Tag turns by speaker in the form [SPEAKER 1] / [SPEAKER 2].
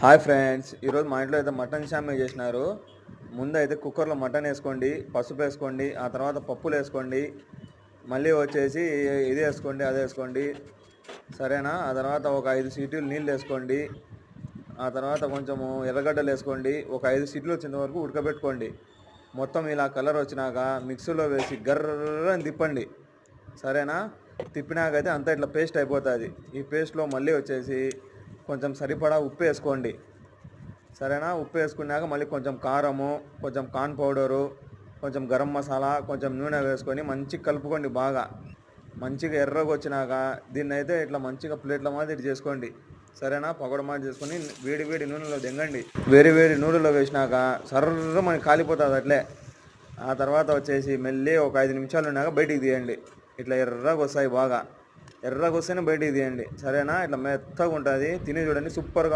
[SPEAKER 1] Hi friends, ఈరోజు మా ఇంట్లో అయితే మటన్ షామీ చేసినారు. ముందు అయితే కుక్కర్లో మటన్ వేసుకోండి, పసుపు వేసుకోండి, ఆ తర్వాత పప్పులు వేసుకోండి, మళ్ళీ వచ్చేసి ఇది వేసుకోండి, అది వేసుకోండి, సరేనా. ఆ తర్వాత ఒక 5 సీటీలు నీళ్ళు వేసుకోండి. ఆ తర్వాత కొంచెము ఎర్రగడ్డలు వేసుకోండి. ఒక 5 సీట్లు వచ్చేంత వరకు ఉడకబెట్టుకోండి. మొత్తం ఇలా కలర్ వచ్చినాక మిక్సీలో వేసి గర్రని తిప్పండి, సరేనా. తిప్పినాకైతే అంతా ఇట్లా పేస్ట్ అయిపోతుంది. ఈ పేస్ట్లో మళ్ళీ వచ్చేసి కొంచెం సరిపడా ఉప్పు వేసుకోండి, సరేనా. ఉప్పు వేసుకున్నాక మళ్ళీ కొంచెం కారము, కొంచెం కార్న్ పౌడరు, కొంచెం గరం మసాలా, కొంచెం నూనె వేసుకొని మంచిగా కలుపుకోండి. బాగా మంచిగా ఎర్రగా వచ్చినాక దీన్ని అయితే ఇట్లా మంచిగా ప్లేట్ల మాదిరి చేసుకోండి, సరేనా. పకోడ మాదిరి చేసుకొని వేడి వేడి నూనెలో దింగండి. వేడి వేడి నూనెలో వేసినాక సర్ర మనకి కాలిపోతుంది అట్లే. ఆ తర్వాత వచ్చేసి మళ్ళీ ఒక 5 నిమిషాలు ఉన్నాక బయటికి తీయండి. ఇట్లా ఎర్రగా వస్తాయి, బాగా ఎర్రగా వస్తేనే బయటికి తీయండి, సరేనా. ఇట్లా మెత్తగా ఉంటుంది, తిని చూడండి, సూపర్గా ఉంటుంది.